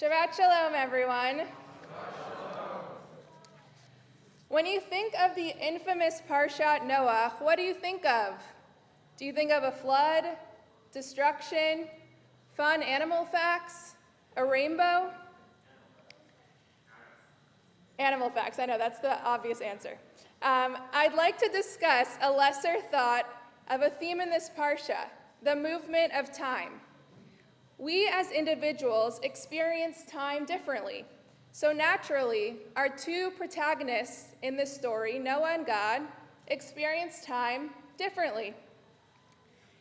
Shabbat Shalom, everyone. When you think of the infamous Parashat Noach, what do you think of? Do you think of a flood, destruction, fun animal facts, a rainbow? Animal facts, I know, that's the obvious answer. I'd like to discuss a lesser thought of a theme in this parsha, the movement of time. We as individuals experience time differently. So naturally, our two protagonists in this story, Noah and God, experience time differently.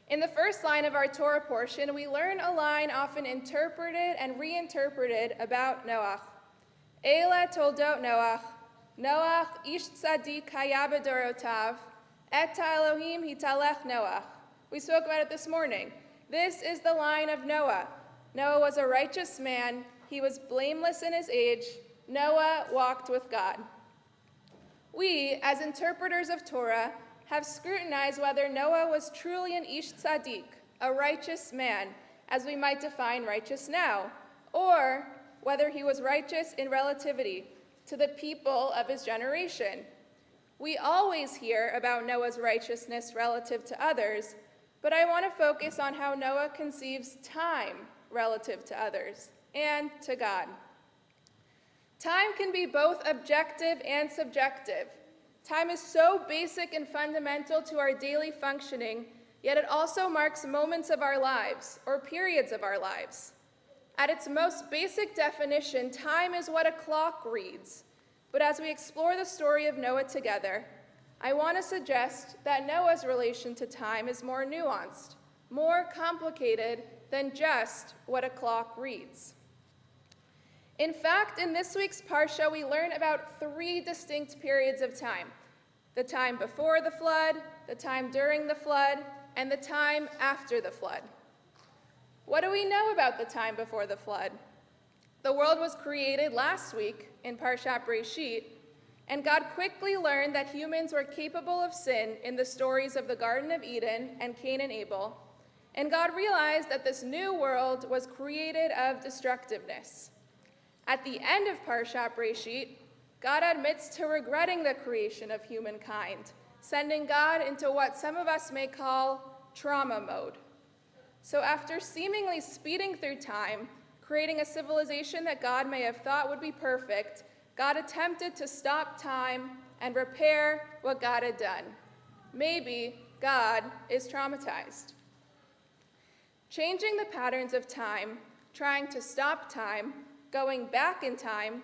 In the first line of our Torah portion, we learn a line often interpreted and reinterpreted about Noach. Eila toldot Noach, Noach ish tzadik haya b'dorotav, et Elohim hitalech Noach. We spoke about it this morning. This is the line of Noah. Noah was a righteous man. He was blameless in his age. Noah walked with God. We, as interpreters of Torah, have scrutinized whether Noah was truly an ish tzaddik, a righteous man, as we might define righteous now, or whether he was righteous in relativity to the people of his generation. We always hear about Noah's righteousness relative to others, but I want to focus on how Noah conceives time relative to others and to God. Time can be both objective and subjective. Time is so basic and fundamental to our daily functioning, yet it also marks moments of our lives or periods of our lives. At its most basic definition, time is what a clock reads. But as we explore the story of Noah together, I want to suggest that Noah's relation to time is more nuanced, more complicated than just what a clock reads. In fact, in this week's Parsha, we learn about three distinct periods of time: the time before the flood, the time during the flood, and the time after the flood. What do we know about the time before the flood? The world was created last week in Parashat Breshit, and God quickly learned that humans were capable of sin in the stories of the Garden of Eden and Cain and Abel, and God realized that this new world was created of destructiveness. At the end of Parashat Breshit, God admits to regretting the creation of humankind, sending God into what some of us may call trauma mode. So after seemingly speeding through time, creating a civilization that God may have thought would be perfect, God attempted to stop time and repair what God had done. Maybe God is traumatized. Changing the patterns of time, trying to stop time, going back in time,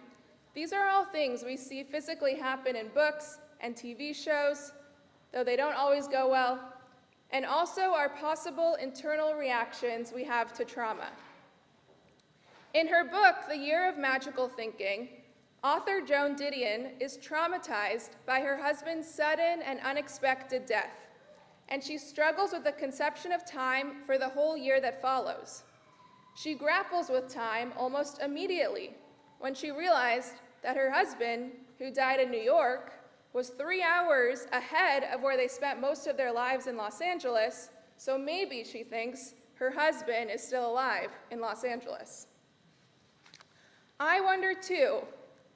these are all things we see physically happen in books and TV shows, though they don't always go well, and also our possible internal reactions we have to trauma. In her book, The Year of Magical Thinking, author Joan Didion is traumatized by her husband's sudden and unexpected death, and she struggles with the conception of time for the whole year that follows. She grapples with time almost immediately when she realized that her husband, who died in New York, was 3 hours ahead of where they spent most of their lives in Los Angeles, so maybe, she thinks, her husband is still alive in Los Angeles. I wonder, too,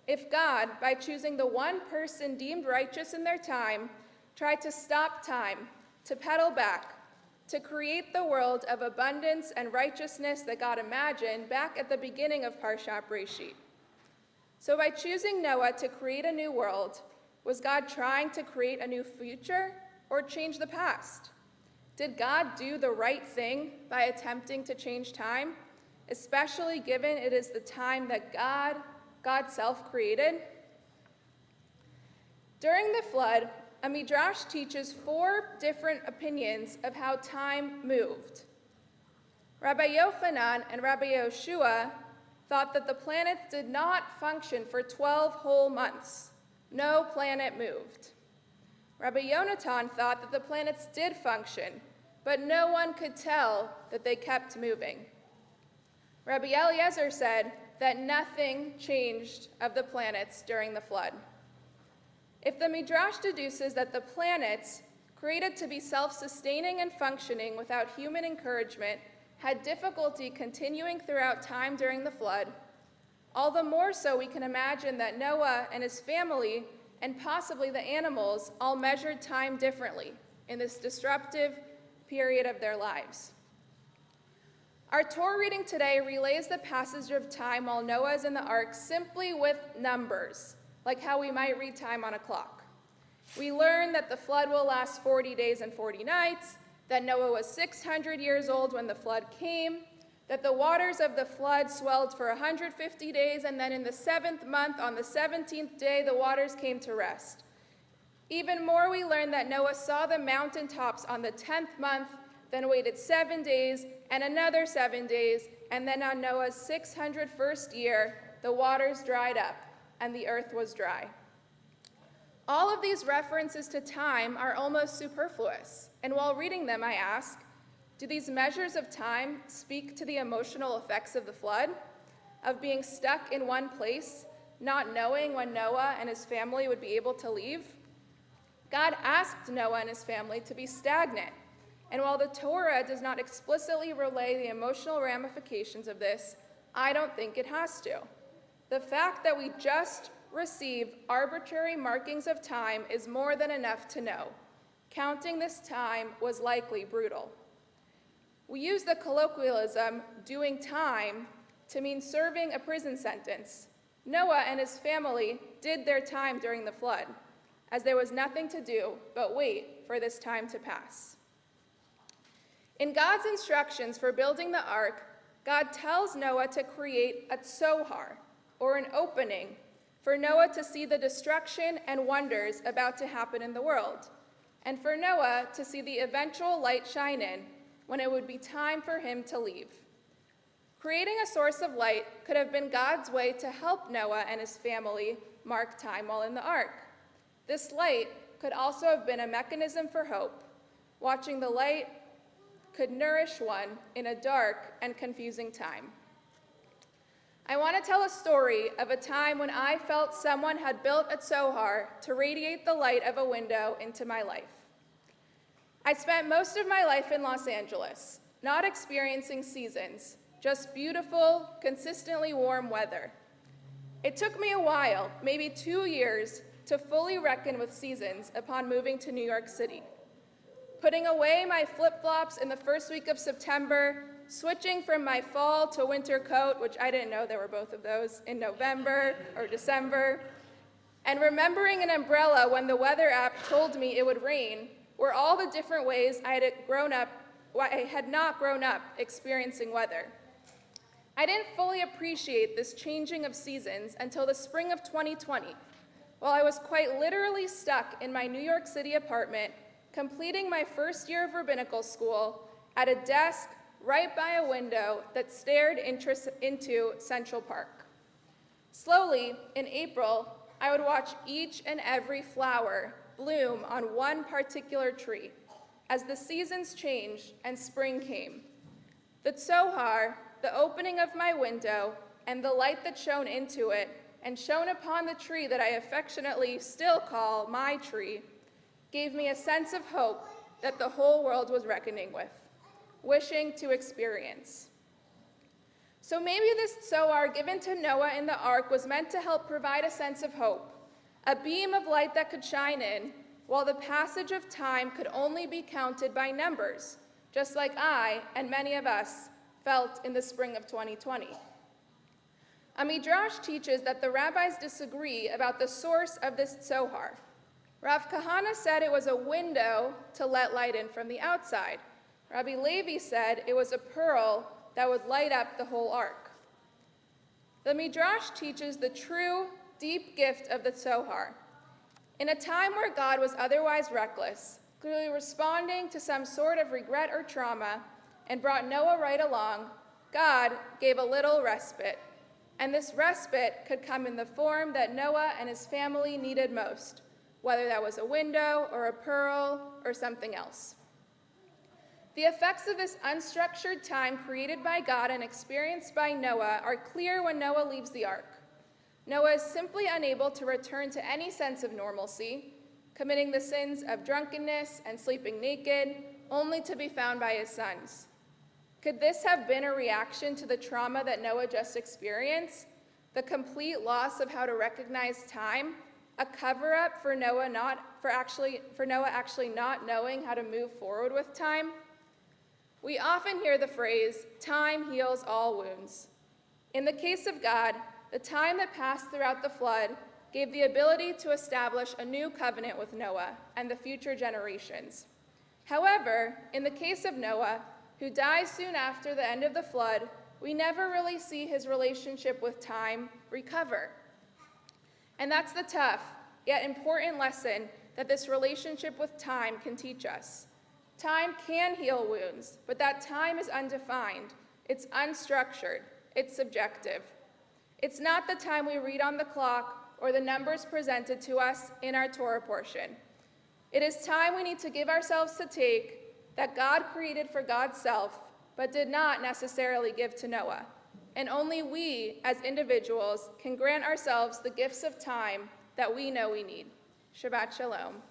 if God, by choosing the one person deemed righteous in their time, tried to stop time, to pedal back, to create the world of abundance and righteousness that God imagined back at the beginning of Parashat Breshit. So by choosing Noah to create a new world, was God trying to create a new future or change the past? Did God do the right thing by attempting to change time, especially given it is the time that God self created? During the flood, a midrash teaches 4 different opinions of how time moved. Rabbi Yochanan and Rabbi Yehoshua thought that the planets did not function for 12 whole months. No planet moved. Rabbi Yonatan thought that the planets did function, but no one could tell that they kept moving. Rabbi Eliezer said that nothing changed of the planets during the flood. If the Midrash deduces that the planets, created to be self-sustaining and functioning without human encouragement, had difficulty continuing throughout time during the flood, All the more so we can imagine that Noah and his family, and possibly the animals, all measured time differently in this disruptive period of their lives. Our Torah reading today relays the passage of time while Noah is in the ark simply with numbers, like how we might read time on a clock. We learn that the flood will last 40 days and 40 nights, that Noah was 600 years old when the flood came, that the waters of the flood swelled for 150 days, and then in the 7th month, on the 17th day, the waters came to rest. Even more, we learn that Noah saw the mountaintops on the 10th month, then waited 7 days and another 7 days, and then on Noah's 601st year, the waters dried up and the earth was dry. All of these references to time are almost superfluous, and while reading them, I ask, do these measures of time speak to the emotional effects of the flood, of being stuck in one place, not knowing when Noah and his family would be able to leave? God asked Noah and his family to be stagnant, and while the Torah does not explicitly relay the emotional ramifications of this, I don't think it has to. The fact that we just receive arbitrary markings of time is more than enough to know. Counting this time was likely brutal. We use the colloquialism, doing time, to mean serving a prison sentence. Noah and his family did their time during the flood, as there was nothing to do but wait for this time to pass. In God's instructions for building the ark, God tells Noah to create a tzohar, or an opening, for Noah to see the destruction and wonders about to happen in the world, and for Noah to see the eventual light shine in when it would be time for him to leave. Creating a source of light could have been God's way to help Noah and his family mark time while in the ark. This light could also have been a mechanism for hope. Watching the light could nourish one in a dark and confusing time. I want to tell a story of a time when I felt someone had built a tzohar to radiate the light of a window into my life. I spent most of my life in Los Angeles, not experiencing seasons, just beautiful, consistently warm weather. It took me a while, maybe 2 years, to fully reckon with seasons upon moving to New York City. Putting away my flip-flops in the first week of September, switching from my fall to winter coat, which I didn't know there were both of those, in November or December, and remembering an umbrella when the weather app told me it would rain, were all the different ways I had not grown up experiencing weather. I didn't fully appreciate this changing of seasons until the spring of 2020, while I was quite literally stuck in my New York City apartment, completing my first year of rabbinical school at a desk right by a window that stared into Central Park. Slowly, in April, I would watch each and every flower bloom on one particular tree as the seasons changed and spring came. The tzohar, the opening of my window, and the light that shone into it and shone upon the tree that I affectionately still call my tree, gave me a sense of hope that the whole world was reckoning with, wishing to experience. So maybe this tzohar given to Noah in the ark was meant to help provide a sense of hope, a beam of light that could shine in, while the passage of time could only be counted by numbers, just like I and many of us felt in the spring of 2020. A midrash teaches that the rabbis disagree about the source of this tzohar. Rav Kahana said it was a window to let light in from the outside. Rabbi Levi said it was a pearl that would light up the whole ark. The midrash teaches the true, deep gift of the tzohar. In a time where God was otherwise reckless, clearly responding to some sort of regret or trauma, and brought Noah right along, God gave a little respite. And this respite could come in the form that Noah and his family needed most, whether that was a window or a pearl or something else. The effects of this unstructured time created by God and experienced by Noah are clear when Noah leaves the ark. Noah is simply unable to return to any sense of normalcy, committing the sins of drunkenness and sleeping naked, only to be found by his sons. Could this have been a reaction to the trauma that Noah just experienced? the complete loss of how to recognize time, a cover-up for Noah actually not knowing how to move forward with time? We often hear the phrase, "Time heals all wounds." In the case of God, the time that passed throughout the flood gave the ability to establish a new covenant with Noah and the future generations. However, in the case of Noah, who dies soon after the end of the flood, we never really see his relationship with time recover. And that's the tough, yet important lesson that this relationship with time can teach us. Time can heal wounds, but that time is undefined, it's unstructured, it's subjective. It's not the time we read on the clock or the numbers presented to us in our Torah portion. It is time we need to give ourselves to take that God created for God's self, but did not necessarily give to Noah. And only we, as individuals, can grant ourselves the gifts of time that we know we need. Shabbat Shalom.